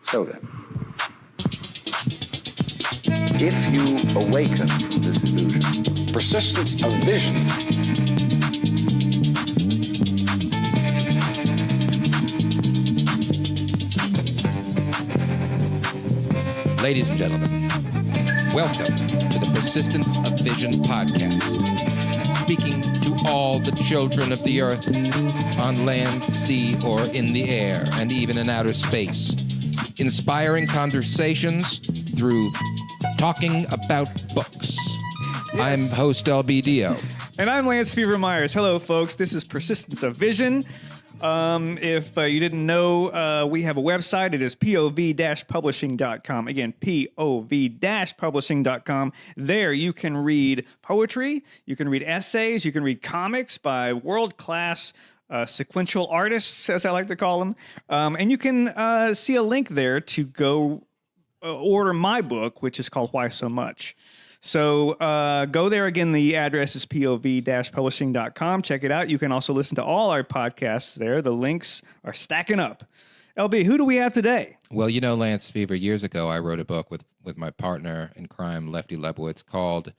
So then, if you awaken from this illusion, persistence of vision, ladies and gentlemen, welcome to the Persistence of Vision podcast, speaking to all the children of the earth on land, sea, or in the air, and even in outer space. Inspiring conversations through talking about books. Yes. I'm host LBDO. And I'm Lance Fever Myers. Hello, folks. This is Persistence of Vision. If you didn't know, we have a website. It is POV-Publishing.com. Again, POV-Publishing.com. There you can read poetry, you can read essays, you can read comics by world-class sequential artists, as I like to call them. And you can see a link there to go order my book, which is called Why So Much. So go there. Again, the address is POV-Publishing.com. Check it out. You can also listen to all our podcasts there. The links are stacking up. LB, who do we have today? Well, you know, Lance Fever, years ago, I wrote a book with my partner in crime, Lefty Lebowitz, called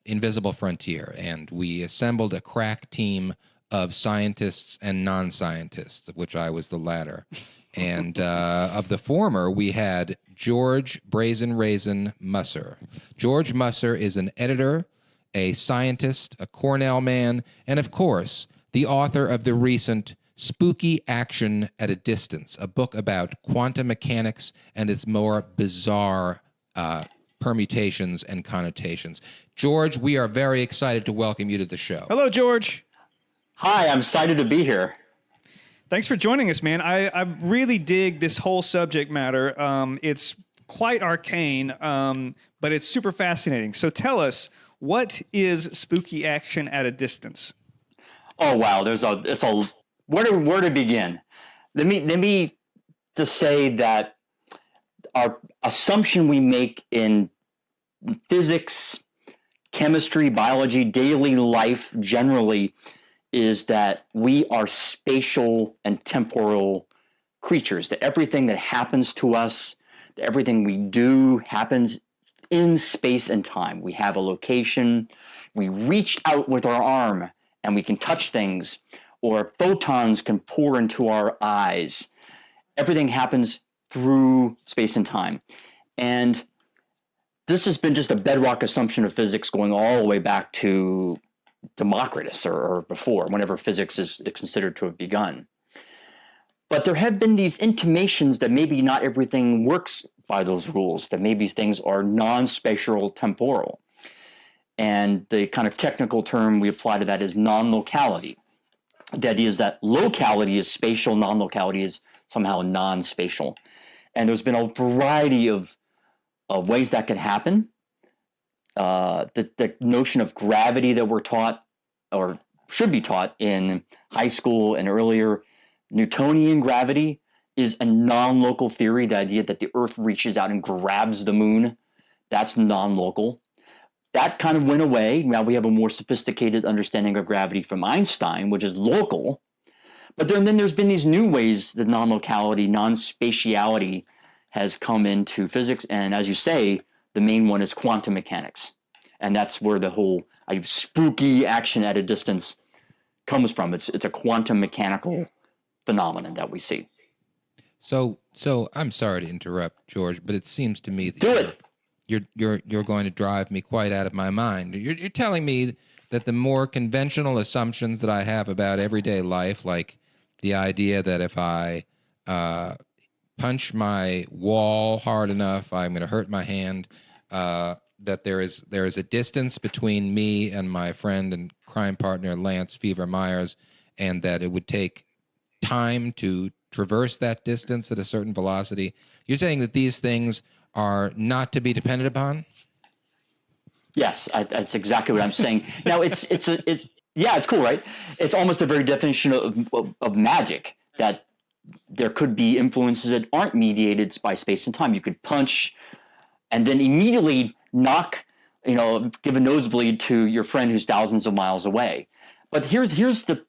Invisible Frontier. And we assembled a crack team of scientists and non-scientists, of which I was the latter. And of the former, we had George Brazen Raisin Musser. George Musser is an editor, a scientist, a Cornell man, and of course, the author of the recent Spooky Action at a Distance, a book about quantum mechanics and its more bizarre permutations and connotations. George, we are very excited to welcome you to the show. Hello, George. Hi, I'm excited to be here. Thanks for joining us, man. I really dig this whole subject matter. It's quite arcane, but it's super fascinating. So tell us, what is spooky action at a distance? Oh wow, where to begin? Let me just say that our assumption we make in physics, chemistry, biology, daily life generally is that we are spatial and temporal creatures, that everything that happens to us, that everything we do happens in space and time. We have a location, we reach out with our arm and we can touch things, or photons can pour into our eyes. Everything happens through space and time. And this has been just a bedrock assumption of physics going all the way back to Democritus or before, whenever physics is considered to have begun. But there have been these intimations that maybe not everything works by those rules, that maybe things are non-spatial temporal. And the kind of technical term we apply to that is non-locality. The idea is that locality is spatial, non-locality is somehow non-spatial. And there's been a variety of ways that could happen. The notion of gravity that we're taught or should be taught in high school and earlier, Newtonian gravity is a non-local theory, the idea that the Earth reaches out and grabs the moon. That's non-local. That kind of went away. Now we have a more sophisticated understanding of gravity from Einstein, which is local. But then there's been these new ways that non-locality, non-spatiality has come into physics. And as you say, the main one is quantum mechanics. And that's where the whole spooky action at a distance comes from. It's a quantum mechanical phenomenon that we see. So I'm sorry to interrupt, George, but it seems to me that Do it. You're going to drive me quite out of my mind. You're telling me that the more conventional assumptions that I have about everyday life, like the idea that if I punch my wall hard enough, I'm going to hurt my hand, that there is a distance between me and my friend and crime partner Lance Fever Myers, and that it would take time to traverse that distance at a certain velocity. You're saying that these things are not to be depended upon? Yes, that's exactly what I'm saying. Now it's cool, right? It's almost the very definition of magic, that there could be influences that aren't mediated by space and time. You could punch and then immediately knock, give a nosebleed to your friend who's thousands of miles away. But here's the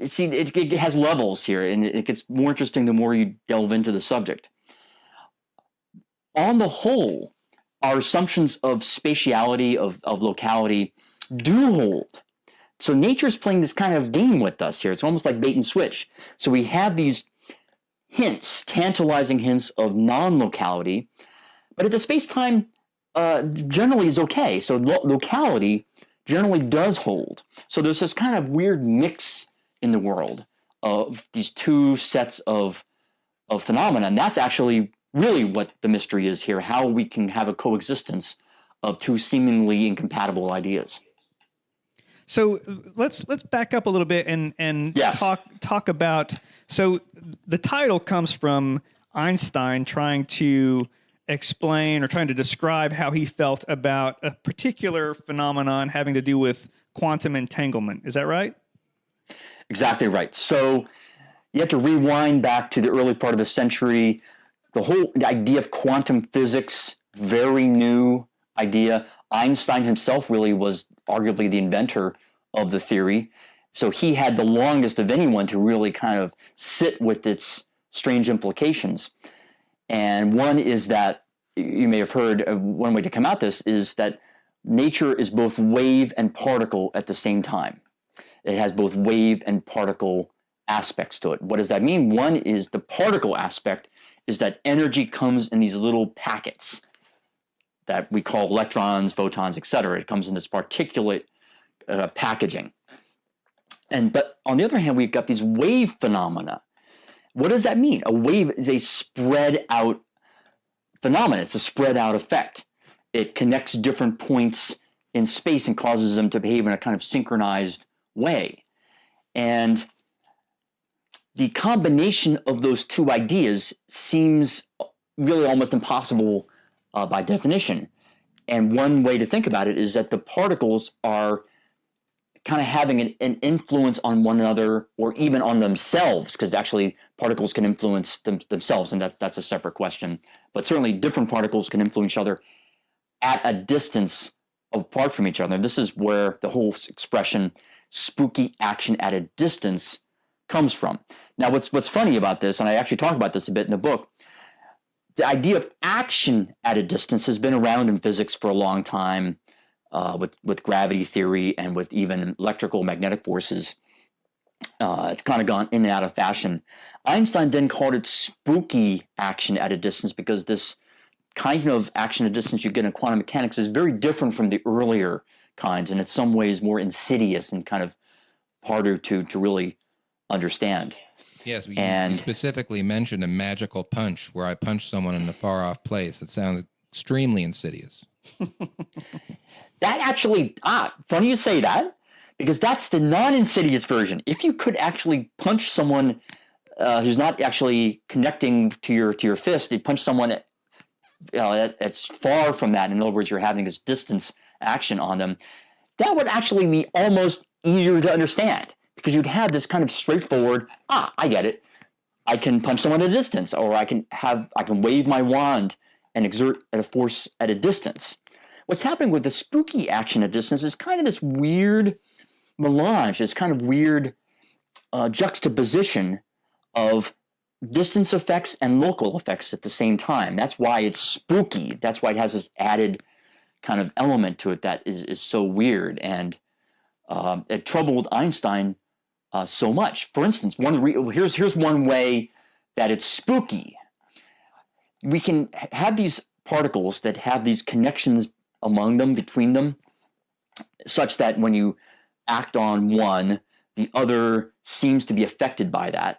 see, it has levels here, and it gets more interesting the more you delve into the subject. on the whole, our assumptions of spatiality, of locality, do hold. So nature's playing this kind of game with us here. It's almost like bait and switch. So we have these hints, tantalizing hints of non-locality, but the space-time generally is okay. So locality generally does hold. So there's this kind of weird mix in the world of these two sets of phenomena. And that's actually really what the mystery is here, how we can have a coexistence of two seemingly incompatible ideas. So let's back up a little bit and Yes. talk about. So the title comes from Einstein trying to explain or trying to describe how he felt about a particular phenomenon having to do with quantum entanglement. Is that right? Exactly right. So you have to rewind back to the early part of the century. The whole idea of quantum physics, very new idea. Einstein himself really was arguably the inventor of the theory. So he had the longest of anyone to really kind of sit with its strange implications. And one is that, you may have heard, one way to come at this is that nature is both wave and particle at the same time. It has both wave and particle aspects to it. What does that mean? One is the particle aspect is that energy comes in these little packets that we call electrons, photons, etc. It comes in this particulate packaging. But on the other hand, we've got these wave phenomena. What does that mean? A wave is a spread out phenomenon. It's a spread out effect. It connects different points in space and causes them to behave in a kind of synchronized way. And the combination of those two ideas seems really almost impossible by definition. And one way to think about it is that the particles are kind of having an influence on one another or even on themselves, because actually particles can influence themselves, and that's a separate question. But certainly different particles can influence each other at a distance apart from each other. This is where the whole expression spooky action at a distance comes from. Now, what's funny about this, and I actually talk about this a bit in the book, the idea of action at a distance has been around in physics for a long time, with gravity theory and with even electrical magnetic forces. It's kind of gone in and out of fashion. Einstein then called it spooky action at a distance because this kind of action at a distance you get in quantum mechanics is very different from the earlier kinds, and in some ways more insidious and kind of harder to really understand. Yes, you specifically mentioned a magical punch where I punch someone in a far-off place. It sounds extremely insidious. That actually, funny you say that, because that's the non-insidious version. If you could actually punch someone who's not actually connecting to your fist, you punch someone that's far from that. In other words, you're having this distance action on them. That would actually be almost easier to understand because you'd have this kind of straightforward, I get it. I can punch someone at a distance, or I can wave my wand and exert a force at a distance. What's happening with the spooky action at distance is kind of this weird melange, this kind of weird juxtaposition of distance effects and local effects at the same time. That's why it's spooky. That's why it has this added kind of element to it that is so weird. And it troubled Einstein so much. For instance, here's one way that it's spooky. We can have these particles that have these connections among them, between them, such that when you act on one, the other seems to be affected by that.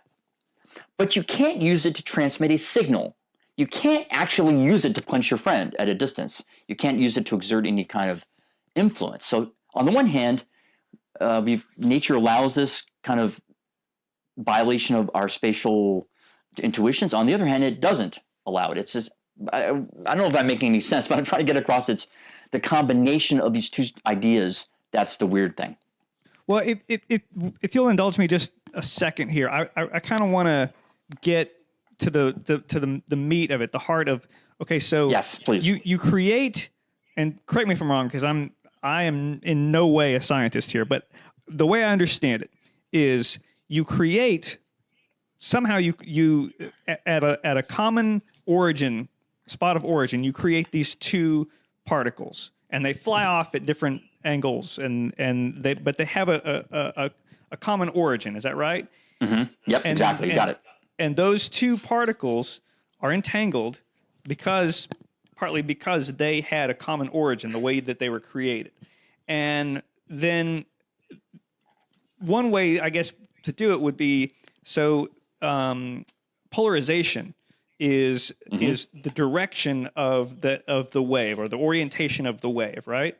But you can't use it to transmit a signal. You can't actually use it to punch your friend at a distance. You can't use it to exert any kind of influence. So on the one hand, nature allows this kind of violation of our spatial intuitions. On the other hand, it doesn't allow it. It's just, I don't know if I'm making any sense, but I'm trying to get across it's the combination of these two ideas that's the weird thing. Well, if you'll indulge me just a second here, I kind of want to get to the meat of it, the heart of. Okay, so yes, please. You create, and correct me if I'm wrong, because I am in no way a scientist here, but the way I understand it is you create somehow you at a common origin spot of origin, you create these two particles, and they fly off at different angles, but they have a common origin. Is that right? Mm-hmm. Yep, exactly. You got it. And those two particles are entangled partly because they had a common origin, the way that they were created. And then one way, I guess, to do it would be polarization is the direction of the wave, or the orientation of the wave, right?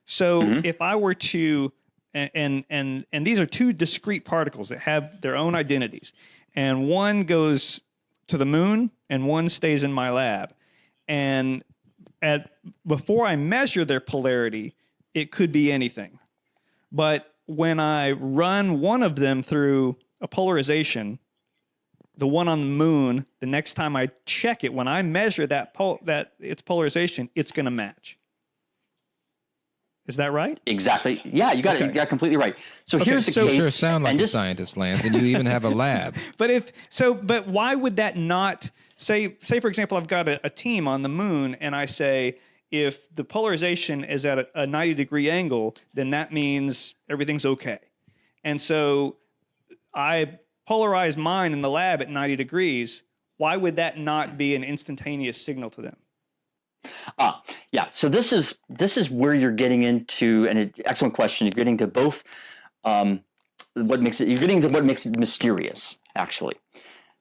So if I were to and these are two discrete particles that have their own identities, and one goes to the moon and one stays in my lab, and before I measure their polarity, it could be anything. But when I run one of them through a polarization, the one on the moon, the next time I check it, when I measure that its polarization, it's going to match. Is that right? Exactly. Yeah, you got it. You got it completely right. So here's the case. You sure sound like a scientist, Lance, and you even have a lab. But why would that not say for example, I've got a team on the moon, and I say if the polarization is at a 90-degree angle, then that means everything's okay. And so I polarize mine in the lab at 90 degrees. Why would that not be an instantaneous signal to them? Yeah. So this is where you're getting into an excellent question. You're getting to both what makes it mysterious, actually.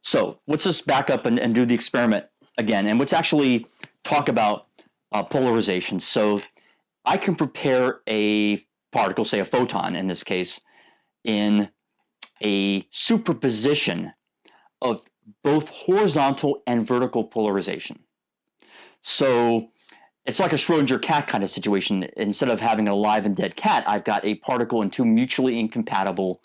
So let's just back up and do the experiment again, and let's actually talk about polarization. So I can prepare a particle, say a photon in this case, in a superposition of both horizontal and vertical polarization. So it's like a Schrodinger cat kind of situation. Instead of having an alive and dead cat, I've got a particle in two mutually incompatible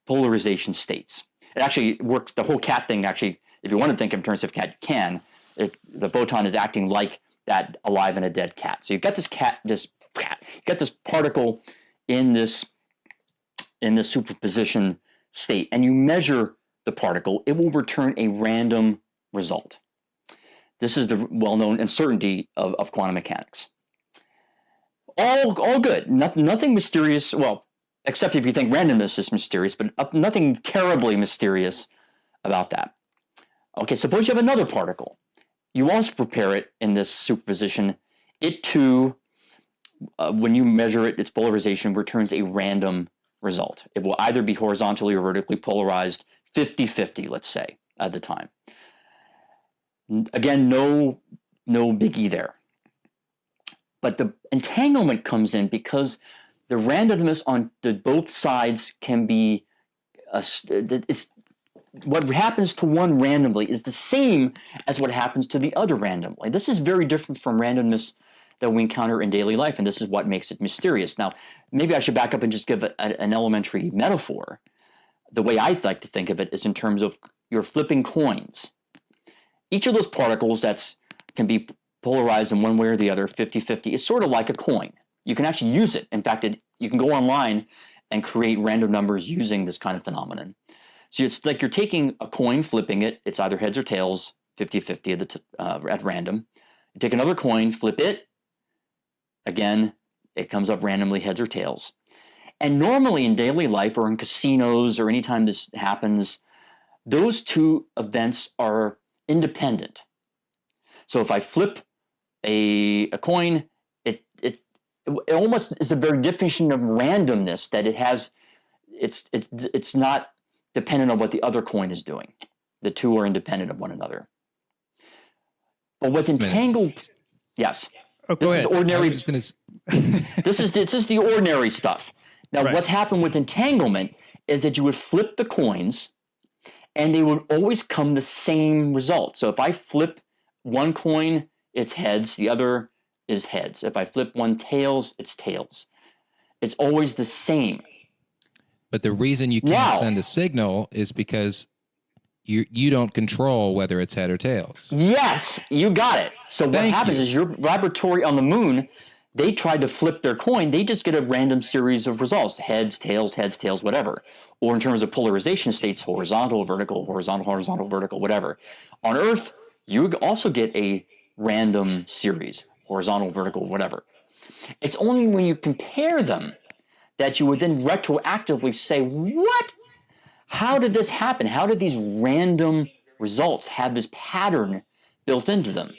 polarization states. It actually works. The whole cat thing, actually, if you want to think in terms of cat, can. The photon is acting like that alive and a dead cat. So you've got this particle in this superposition state, and you measure the particle, it will return a random result. This is the well-known uncertainty of quantum mechanics. All good. Nothing mysterious. Well, except if you think randomness is mysterious, but nothing terribly mysterious about that. Okay, suppose you have another particle. You also prepare it in this superposition. It too, when you measure it, its polarization returns a random result. It will either be horizontally or vertically polarized, 50-50, let's say, at the time. Again, no biggie there. But the entanglement comes in because the randomness on both sides can be, it's what happens to one randomly is the same as what happens to the other randomly. This is very different from randomness that we encounter in daily life, and this is what makes it mysterious. Now, maybe I should back up and just give an elementary metaphor. The way I like to think of it is in terms of you're flipping coins. Each of those particles can be polarized in one way or the other, 50-50, is sort of like a coin. You can actually use it. In fact, you can go online and create random numbers using this kind of phenomenon. So it's like you're taking a coin, flipping it. It's either heads or tails, 50-50 at random. You take another coin, flip it. Again, it comes up randomly, heads or tails. And normally in daily life or in casinos or anytime this happens, those two events are independent. So if I flip a coin, it almost is a very definition of randomness that it's not dependent on what the other coin is doing. The two are independent of one another. But with entangled, yes, this is ordinary. This is the ordinary stuff. Now, What happened with entanglement is that you would flip the coins, and they would always come the same result. So if I flip one coin, it's heads. The other is heads. If I flip one tails, it's tails. It's always the same. But the reason you can't send a signal is because you don't control whether it's head or tails. Yes, you got it. So what happens is your laboratory on the moon, they tried to flip their coin. They just get a random series of results, heads, tails, whatever. Or in terms of polarization states, horizontal, vertical, horizontal, vertical, whatever. On Earth, you also get a random series, horizontal, vertical, whatever. It's only when you compare them that you would then retroactively say, what? How did this happen? How did these random results have this pattern built into them?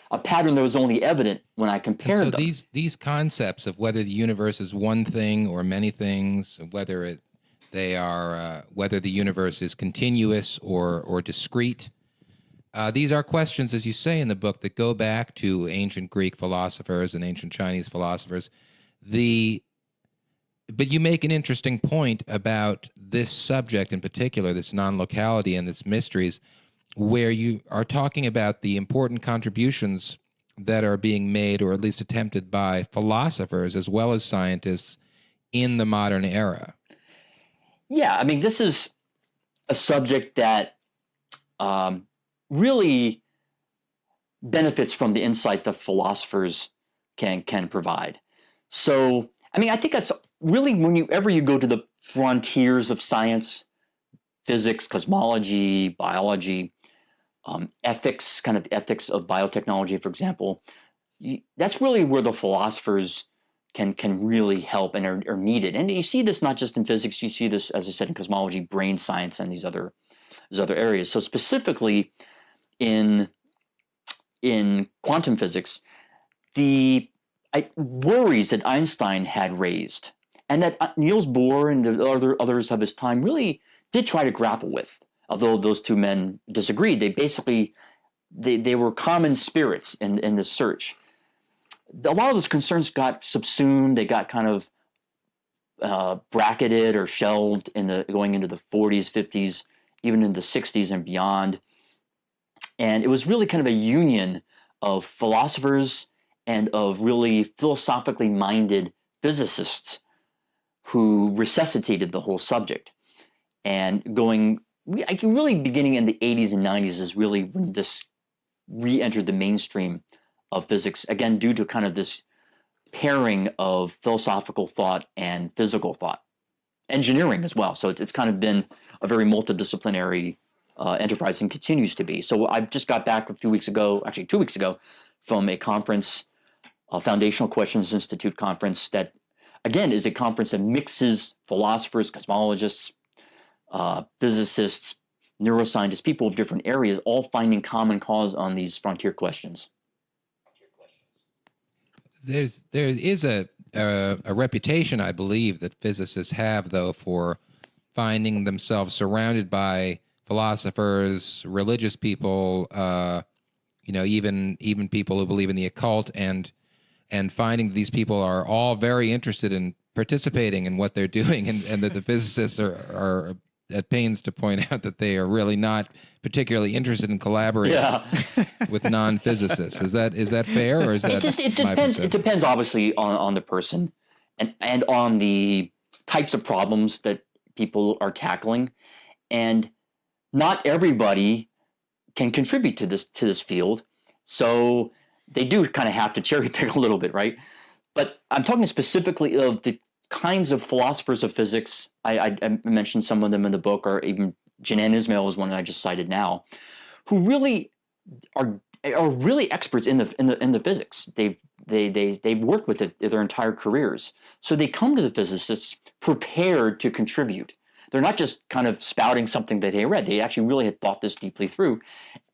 A pattern that was only evident when I compared them. These concepts of whether the universe is one thing or many things, whether whether the universe is continuous or discrete, these are questions, as you say in the book, that go back to ancient Greek philosophers and ancient Chinese philosophers. But you make an interesting point about this subject in particular, this non-locality and its mysteries, where you are talking about the important contributions that are being made, or at least attempted, by philosophers as well as scientists in the modern era. Yeah, I mean, this is a subject that really benefits from the insight that philosophers can provide. So, I mean, I think that's really whenever you go to the frontiers of science, physics, cosmology, biology, ethics, kind of the ethics of biotechnology, for example, that's really where the philosophers can really help and are needed. And you see this not just in physics, you see this, as I said, in cosmology, brain science, and these other areas. So specifically in quantum physics, the worries that Einstein had raised and that Niels Bohr and the others of his time really did try to grapple with, although those two men disagreed. They basically they were common spirits in this search. A lot of those concerns got subsumed. They got kind of bracketed or shelved going into the 40s, 50s, even in the 60s and beyond. And it was really kind of a union of philosophers and of really philosophically minded physicists who resuscitated the whole subject. And really beginning in the 80s and 90s is really when this re-entered the mainstream of physics, again, due to kind of this pairing of philosophical thought and physical thought. Engineering as well. So it's kind of been a very multidisciplinary enterprise and continues to be. So I just got back 2 weeks ago, from a conference, a Foundational Questions Institute conference that, again, is a conference that mixes philosophers, cosmologists, physicists, neuroscientists, people of different areas, all finding common cause on these frontier questions. There is a reputation, I believe, that physicists have, though, for finding themselves surrounded by philosophers, religious people, even people who believe in the occult, and finding these people are all very interested in participating in what they're doing, and that the physicists are at pains to point out that they are really not particularly interested in collaborating with non-physicists. Is that fair, or is that it depends? It depends, obviously, on the person and on the types of problems that people are tackling, and not everybody can contribute to this field. So they do kind of have to cherry pick a little bit, right? But I'm talking specifically of the kinds of philosophers of physics. I mentioned some of them in the book, or even Janan Ismail is one that I just cited now, who really are really experts in the physics. They've worked with it their entire careers. So they come to the physicists prepared to contribute. They're not just kind of spouting something that they read. They actually really had thought this deeply through.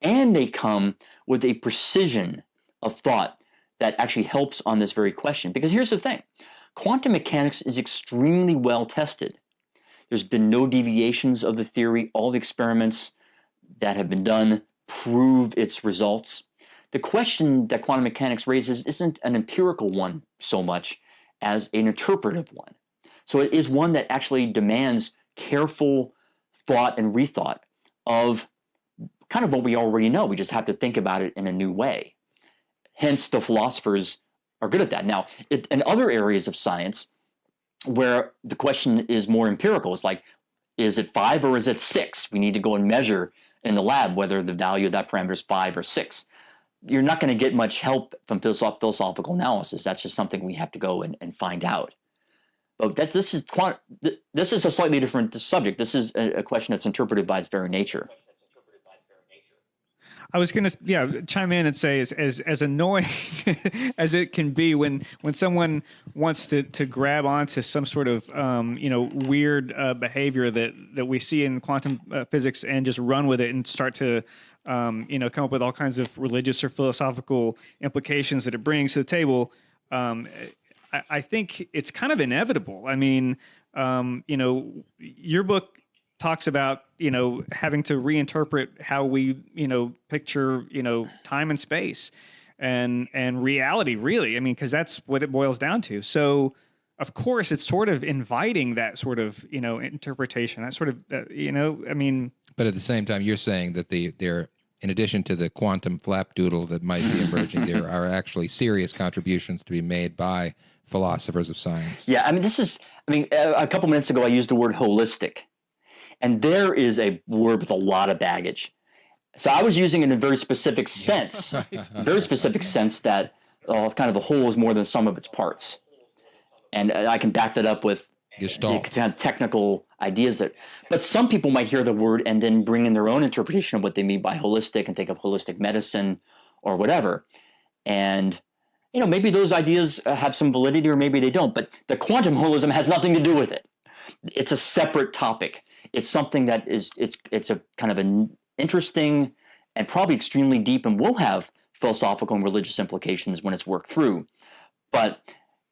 And they come with a precision of thought that actually helps on this very question. Because here's the thing. Quantum mechanics is extremely well tested. There's been no deviations of the theory. All the experiments that have been done prove its results. The question that quantum mechanics raises isn't an empirical one so much as an interpretive one. So it is one that actually demands careful thought and rethought of kind of what we already know. We just have to think about it in a new way. Hence, the philosophers are good at that. Now, in other areas of science where the question is more empirical, it's like, is it 5 or is it 6? We need to go and measure in the lab whether the value of that parameter is 5 or 6. You're not going to get much help from philosophical analysis. That's just something we have to go and find out. But this is a slightly different subject. This is a question that's interpreted by its very nature. I was going to chime in and say as annoying as it can be when someone wants to grab onto some sort of weird behavior that we see in quantum physics and just run with it and start to come up with all kinds of religious or philosophical implications that it brings to the table. I think it's kind of inevitable. I mean, your book talks about, having to reinterpret how we, picture, time and space and reality, really. I mean, because that's what it boils down to. So, of course, it's sort of inviting that sort of, interpretation, that sort of, I mean. But at the same time, you're saying that there, in addition to the quantum flapdoodle that might be emerging, there are actually serious contributions to be made by philosophers of science. Yeah, I mean, a couple minutes ago, I used the word holistic. And there is a word with a lot of baggage. So I was using it in a very specific sense, that kind of the whole is more than the sum of its parts. And I can back that up with Gestalt. kind of technical ideas but some people might hear the word and then bring in their own interpretation of what they mean by holistic and think of holistic medicine or whatever. And, maybe those ideas have some validity or maybe they don't, but the quantum holism has nothing to do with it. It's a separate topic. It's something that it's a kind of an interesting and probably extremely deep and will have philosophical and religious implications when it's worked through. But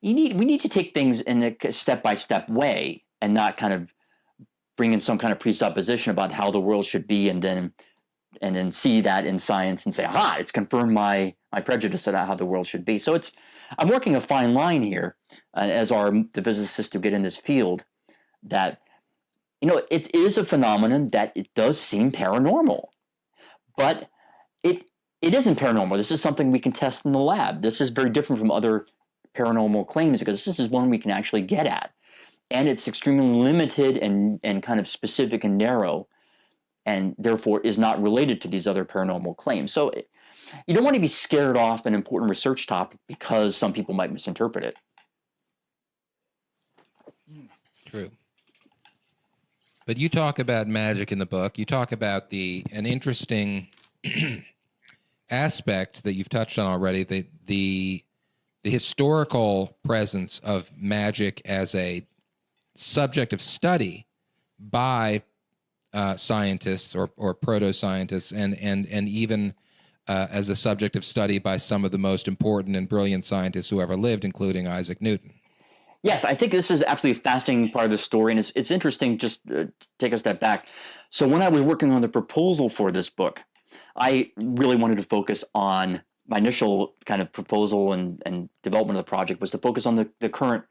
we need to take things in a step-by-step way and not kind of bring in some kind of presupposition about how the world should be and then see that in science and say, aha, it's confirmed my prejudice about how the world should be. So I'm working a fine line here, as are the physicists who get in this field, that it is a phenomenon that it does seem paranormal, but it isn't paranormal. This is something we can test in the lab. This is very different from other paranormal claims because this is one we can actually get at, and it's extremely limited and kind of specific and narrow, and therefore is not related to these other paranormal claims. So you don't want to be scared off an important research topic because some people might misinterpret it. True. But you talk about magic in the book. You talk about an interesting aspect that you've touched on already, the historical presence of magic as a subject of study by scientists or proto-scientists and even as a subject of study by some of the most important and brilliant scientists who ever lived, including Isaac Newton. Yes, I think this is absolutely a fascinating part of the story, and it's interesting. Just take a step back. So when I was working on the proposal for this book, I really wanted to focus on my initial kind of proposal and development of the project was to focus on the current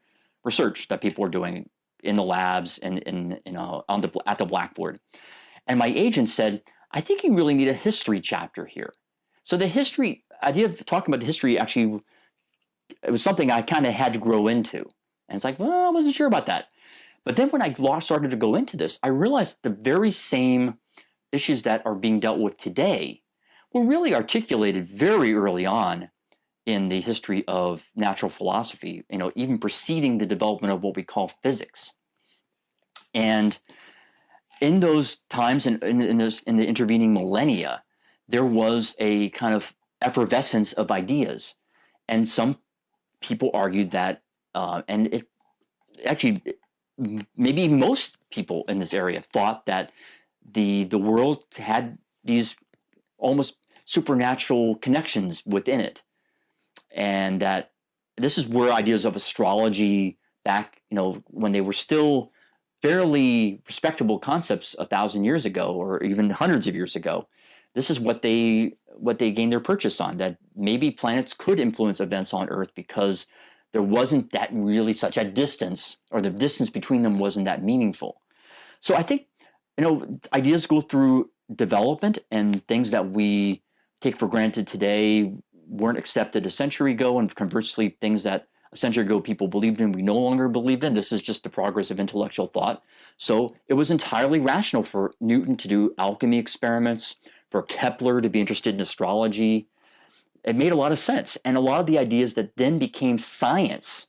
research that people are doing in the labs and at the blackboard. And my agent said, I think you really need a history chapter here. So the history idea of talking about the history actually, it was something I kind of had to grow into. And it's like, well, I wasn't sure about that. But then when I started to go into this, I realized the very same issues that are being dealt with today were really articulated very early on in the history of natural philosophy, even preceding the development of what we call physics. And in those times, in the intervening millennia, there was a kind of effervescence of ideas. And some people argued that and it actually, maybe most people in this area thought that the world had these almost supernatural connections within it, and that this is where ideas of astrology back, when they were still fairly respectable concepts 1,000 years ago, or even hundreds of years ago, this is what they gained their purchase on, that maybe planets could influence events on Earth because there wasn't that really such a distance, or the distance between them wasn't that meaningful. So I think, ideas go through development, and things that we take for granted today weren't accepted a century ago, and conversely, things that a century ago people believed in, we no longer believed in. This is just the progress of intellectual thought. So it was entirely rational for Newton to do alchemy experiments, for Kepler to be interested in astrology. It made a lot of sense. And a lot of the ideas that then became science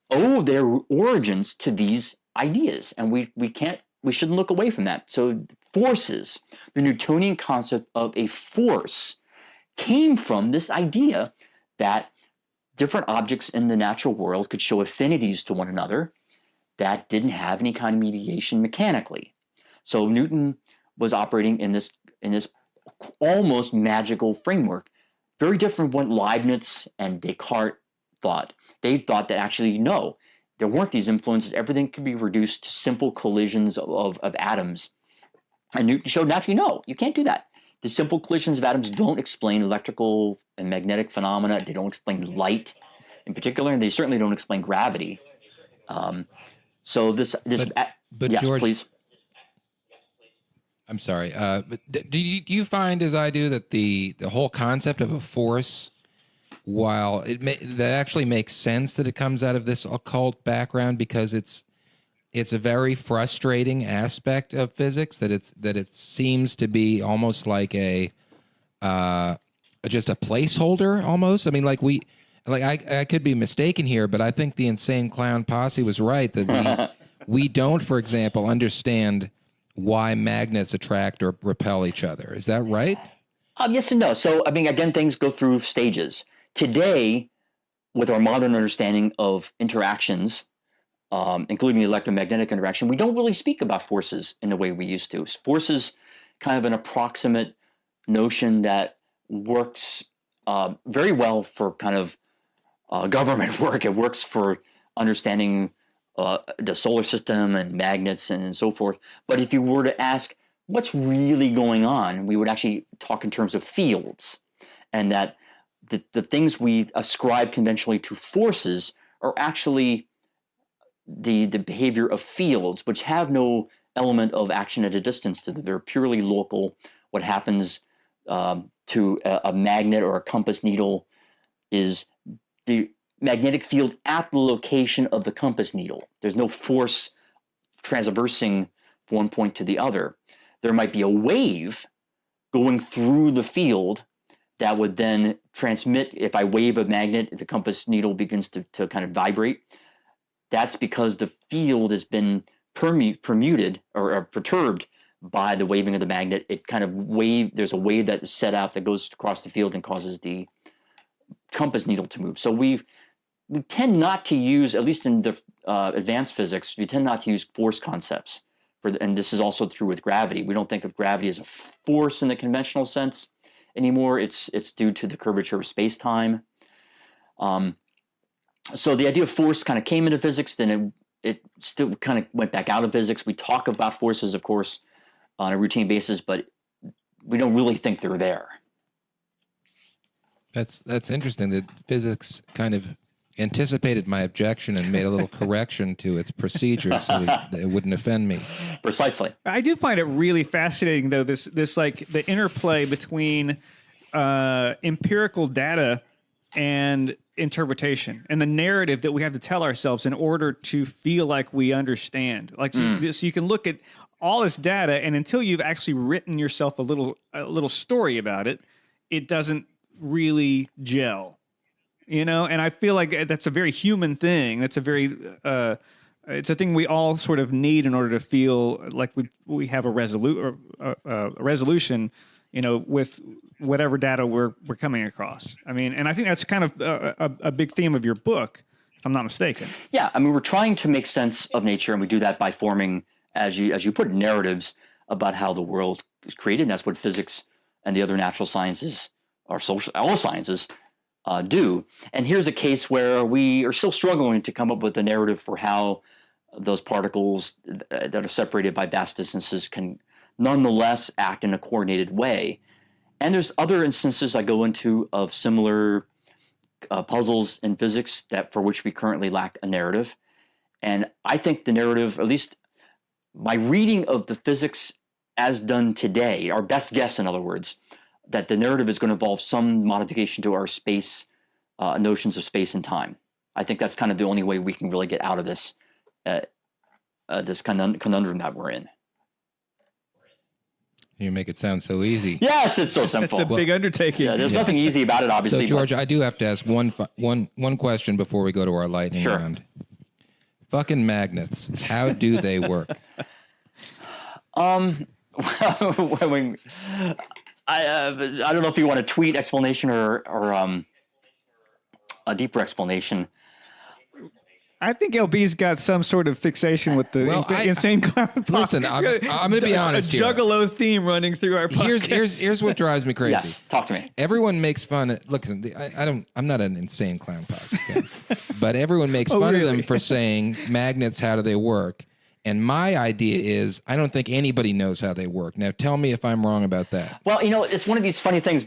owe their origins to these ideas. And we can't we shouldn't look away from that. So forces, the Newtonian concept of a force, came from this idea that different objects in the natural world could show affinities to one another that didn't have any kind of mediation mechanically. So Newton was operating in this almost magical framework, very different from what Leibniz and Descartes thought. They thought that actually, no, there weren't these influences. Everything could be reduced to simple collisions of atoms. And Newton showed, actually, no, you can't do that. The simple collisions of atoms don't explain electrical and magnetic phenomena. They don't explain light in particular, and they certainly don't explain gravity. But yes, George, please. I'm sorry. But do you find, as I do, that the whole concept of a force, while that actually makes sense that it comes out of this occult background, because it's a very frustrating aspect of physics, that it seems to be almost like just a placeholder almost. I mean, I could be mistaken here, but I think the Insane Clown Posse was right that we don't, for example, understand why magnets attract or repel each other. Is that right? Yes and no. So, I mean, again, things go through stages. Today, with our modern understanding of interactions, including the electromagnetic interaction, we don't really speak about forces in the way we used to. Force is kind of an approximate notion that works very well for kind of government work. It works for understanding the solar system and magnets and so forth. But if you were to ask what's really going on, we would actually talk in terms of fields, and that the things we ascribe conventionally to forces are actually the behavior of fields, which have no element of action at a distance to them. They're purely local. What happens to a magnet or a compass needle is the magnetic field at the location of the compass needle. There's no force transversing from one point to the other. There might be a wave going through the field that would then transmit. If I wave a magnet, the compass needle begins to kind of vibrate. That's because the field has been permuted or perturbed by the waving of the magnet. It kind of there's a wave that is set out that goes across the field and causes the compass needle to move. So we tend not to use, at least in the advanced physics, we tend not to use force concepts. And this is also true with gravity. We don't think of gravity as a force in the conventional sense anymore. It's due to the curvature of space-time. So the idea of force kind of came into physics, then it still kind of went back out of physics. We talk about forces, of course, on a routine basis, but we don't really think they're there. That's interesting that physics kind of anticipated my objection and made a little correction to its procedures so that it wouldn't offend me. Precisely. I do find it really fascinating, though, this like the interplay between empirical data and interpretation and the narrative that we have to tell ourselves in order to feel like we understand. Like so you can look at all this data, and until you've actually written yourself a little story about it, it doesn't really gel. You know, and I feel like that's a very human thing. That's a very it's a thing we all sort of need in order to feel like we have a resolution, you know, with whatever data we're coming across. I mean, and I think that's kind of a big theme of your book, if I'm not mistaken. Yeah, I mean, we're trying to make sense of nature, and we do that by forming, as you put, narratives about how the world is created. And that's what physics and the other natural sciences, or all sciences, do. And here's a case where we are still struggling to come up with a narrative for how those particles that are separated by vast distances can nonetheless act in a coordinated way. And there's other instances I go into of similar puzzles in physics for which we currently lack a narrative. And I think the narrative, at least my reading of the physics as done today, our best guess, in other words, that the narrative is going to involve some modification to our space notions of space and time. I think that's kind of the only way we can really get out of this this conundrum that we're in. You make it sound so easy. Yes, it's so simple. It's a big undertaking. Yeah, there's nothing easy about it, obviously. So, George, I do have to ask one question before we go to our lightning round. Fucking magnets. How do they work? When, I don't know if you want a tweet explanation or a deeper explanation. I think LB's got some sort of fixation with the insane clown posse. Listen, I'm going to be honest here. A juggalo theme running through our podcast. Here's what drives me crazy. Yes, talk to me. Everyone makes fun of. Listen, I'm not an insane clown posse fan, but everyone makes fun of them for saying magnets. How do they work? And my idea is, I don't think anybody knows how they work. Now, tell me if I'm wrong about that. Well, it's one of these funny things.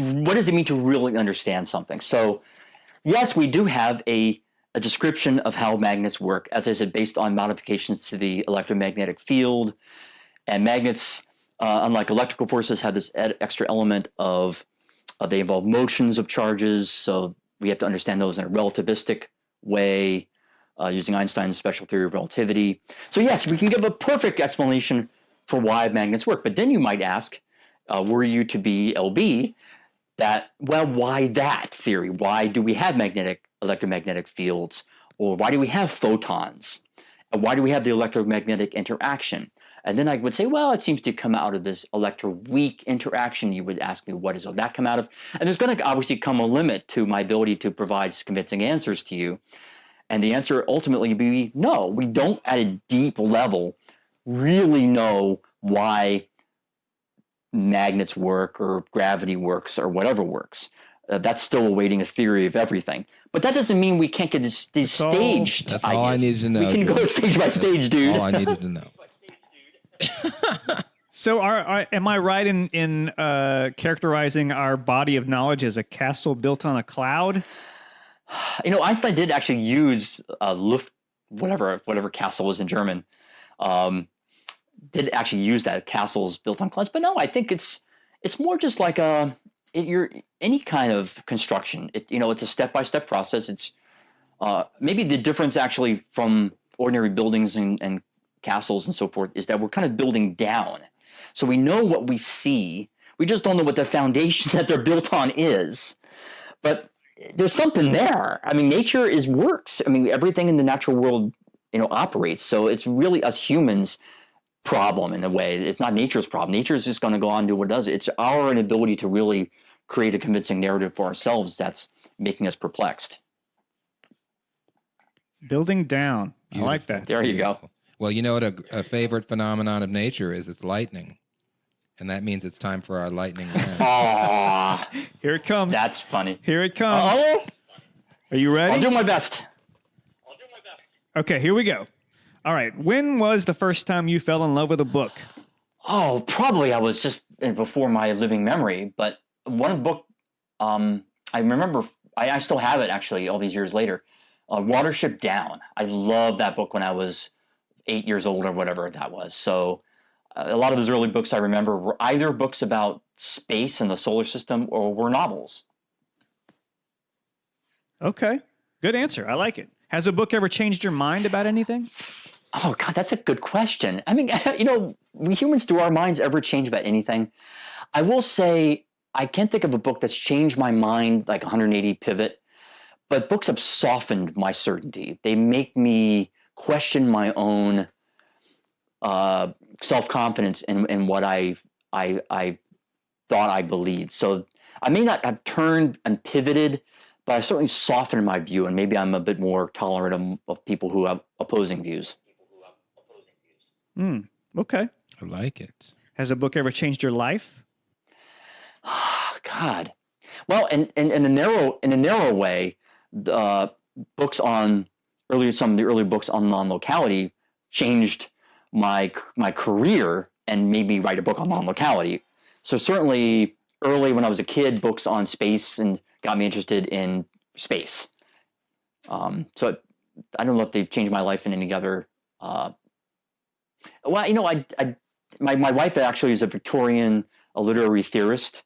What does it mean to really understand something? So, yes, we do have a description of how magnets work, as I said, based on modifications to the electromagnetic field. And magnets, unlike electrical forces, have this extra element of they involve motions of charges. So we have to understand those in a relativistic way, using Einstein's special theory of relativity. So yes, we can give a perfect explanation for why magnets work. But then you might ask, were you to be LB, why that theory? Why do we have electromagnetic fields? Or why do we have photons? And why do we have the electromagnetic interaction? And then I would say, well, it seems to come out of this electroweak interaction. You would ask me, what does that come out of? And there's going to obviously come a limit to my ability to provide convincing answers to you. And the answer ultimately would be no, we don't at a deep level really know why magnets work or gravity works or whatever works. That's still awaiting a theory of everything. But that doesn't mean we can't get these staged That's ideas. all I needed to know. We can go stage by stage, dude. All I needed to know. So am I right in characterizing our body of knowledge as a castle built on a cloud? Einstein did actually use Luft, whatever castle was in German, did actually use that, castles built on clouds. But no, I think it's more just like any kind of construction. It's a step-by-step process. It's maybe the difference actually from ordinary buildings and castles and so forth is that we're kind of building down. So we know what we see. We just don't know what the foundation that they're built on is. But there's something there. I mean, nature works. I mean, everything in the natural world, operates. So it's really us humans' problem in a way. It's not nature's problem. Nature is just going to go on and do what it does. It's our inability to really create a convincing narrative for ourselves that's making us perplexed. Building down. Beautiful. I like that. There you go. Well, you know what a favorite phenomenon of nature is? It's lightning. And that means it's time for our lightning round. Aww. Here it comes. That's funny. Here it comes. Oh, Are you ready? I'll do my best. Okay, here we go. All right. When was the first time you fell in love with a book? Oh, probably I was just before my living memory. But one book, I remember, I still have it actually all these years later, Watership Down. I loved that book when I was 8 years old or whatever that was. So a lot of those early books I remember were either books about space and the solar system or were novels. Okay. Good answer. I like it. Has a book ever changed your mind about anything? Oh, God, that's a good question. I mean, we humans, do our minds ever change about anything? I will say I can't think of a book that's changed my mind like 180 pivot, but books have softened my certainty. They make me question my own self-confidence in what I thought I believed. So I may not have turned and pivoted, but I certainly softened my view, and maybe I'm a bit more tolerant of people who have opposing views. Okay. I like it. Has a book ever changed your life? God. Well, in a narrow way, books on some of the early books on non-locality changed my career and made me write a book on non-locality. So certainly early when I was a kid, books on space and got me interested in space. So I don't know if they've changed my life in any other. My wife actually is a Victorian, a literary theorist,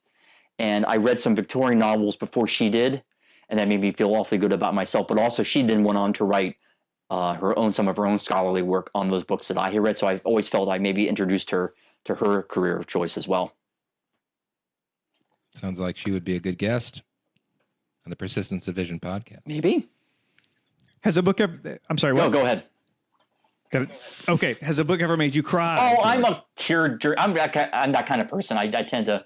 and I read some Victorian novels before she did, and that made me feel awfully good about myself. But also, she then went on to write some of her own scholarly work on those books that I had read. So I've always felt I maybe introduced her to her career of choice as well. Sounds like she would be a good guest on the Persistence of Vision podcast. Maybe. Has a book ever... I'm sorry, what? Go ahead. Okay, has a book ever made you cry? Oh, George? I'm a I'm that kind of person. I tend to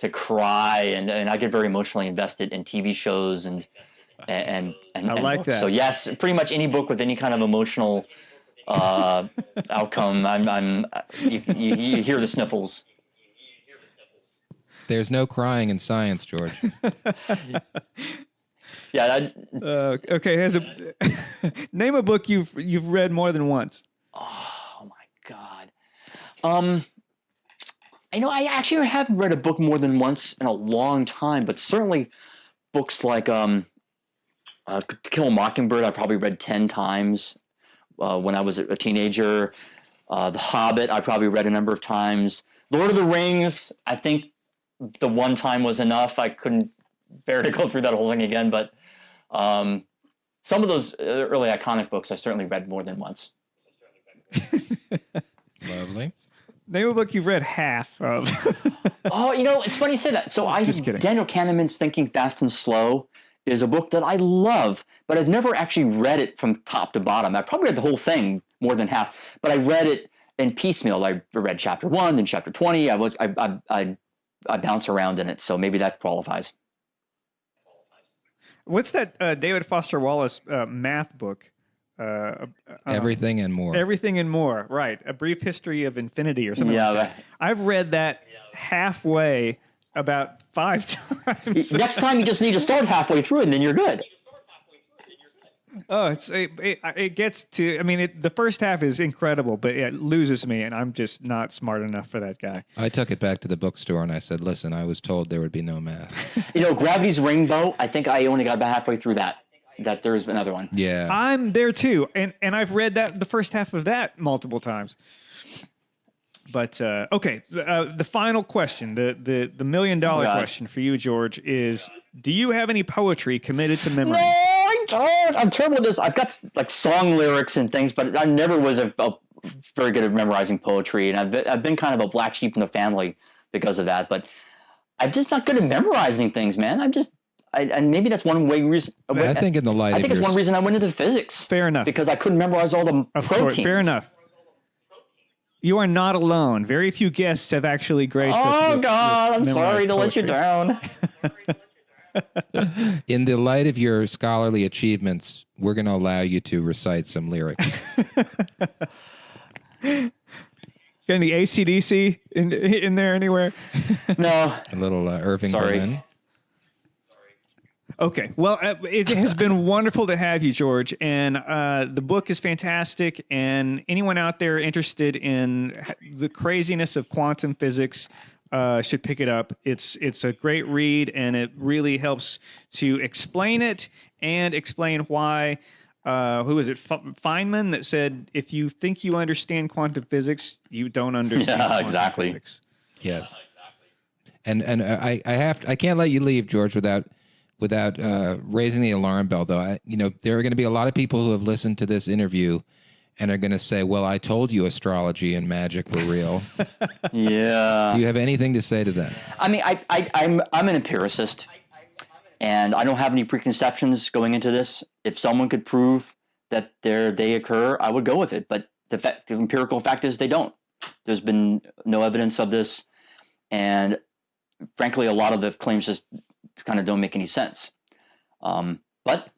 cry, and I get very emotionally invested in TV shows and I like books. that. So yes, pretty much any book with any kind of emotional outcome. You hear the sniffles. There's no crying in science, George. Yeah. Okay. Name a book you've read more than once. Oh my God. I actually haven't read a book more than once in a long time, but certainly books like To Kill a Mockingbird, I probably read 10 times when I was a teenager. The Hobbit, I probably read a number of times. Lord of the Rings, I think the one time was enough. I couldn't bear to go through that whole thing again, but some of those early iconic books I certainly read more than once. Lovely. Name a book you've read half of. Oh, it's funny you say that. So Just kidding. Daniel Kahneman's Thinking Fast and Slow is a book that I love, but I've never actually read it from top to bottom. I probably read the whole thing more than half, but I read it in piecemeal. I read chapter 1, then chapter 20. I bounce around in it, so maybe that qualifies. What's that David Foster Wallace math book? Everything and more. Everything and more, right. A Brief History of Infinity or something like that. I've read that halfway about 5 times. Next time you just need to start halfway through and then you're good. Oh, it gets to, the first half is incredible, but it loses me, and I'm just not smart enough for that guy. I took it back to the bookstore and I said, listen, I was told there would be no math. Gravity's Rainbow, I think I only got about halfway through that there's another one. Yeah. I'm there too, and I've read the first half of that multiple times. But okay, the final question, the $1 million question for you, George, is: do you have any poetry committed to memory? No, I don't. I'm terrible at this. I've got like song lyrics and things, but I never was a very good at memorizing poetry, and I've been kind of a black sheep in the family because of that. But I'm just not good at memorizing things, man. And maybe that's one reason. I think in the light, I think it's one reason I went into physics. Fair enough, because I couldn't memorize all the of proteins. Course, fair enough. You are not alone. Very few guests have actually graced us. Oh, God, I'm sorry to let you down. In the light of your scholarly achievements, we're going to allow you to recite some lyrics. Got any AC/DC in there anywhere? No. A little Irving Sorry. Berlin. Okay. Well, it has been wonderful to have you, George. And the book is fantastic. And anyone out there interested in the craziness of quantum physics should pick it up. It's a great read, and it really helps to explain it and explain why. Who is it? Feynman that said, if you think you understand quantum physics, you don't understand quantum exactly. physics. Yes. And I can't let you leave, George, without raising the alarm bell, though. There are going to be a lot of people who have listened to this interview and are going to say, well, I told you astrology and magic were real. Yeah. Do you have anything to say to them? I'm an empiricist, and I don't have any preconceptions going into this. If someone could prove that they occur, I would go with it. But the empirical fact is they don't. There's been no evidence of this. And frankly, a lot of the claims just kind of don't make any sense. But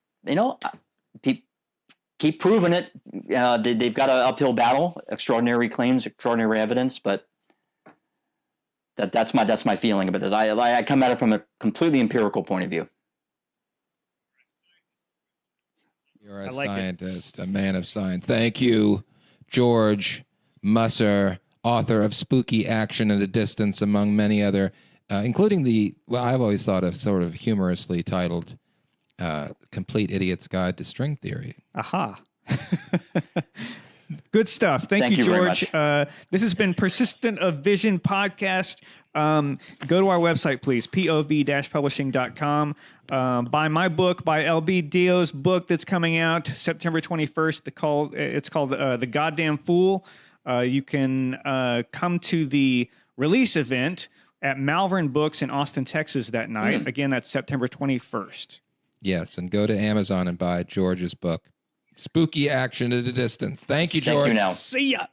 keep proving it. They've got an uphill battle. Extraordinary claims, extraordinary evidence, but that's my feeling about this. I come at it from a completely empirical point of view. You're a scientist, a man of science. Thank you, George Musser, author of Spooky Action at a Distance, among many other, including I've always thought of sort of humorously titled Complete Idiot's Guide to String Theory. Aha. Good stuff. Thank you, George. This has been Persistent of Vision podcast. Go to our website, please, POV-Publishing.com. Buy my book, buy LB Dio's book that's coming out September 21st. It's called The Goddamn Fool. You can come to the release event at Malvern Books in Austin, Texas that night. Again, that's September 21st. Yes, and go to Amazon and buy George's book. Spooky action at a distance. Thank you, George. Thank you now. See ya.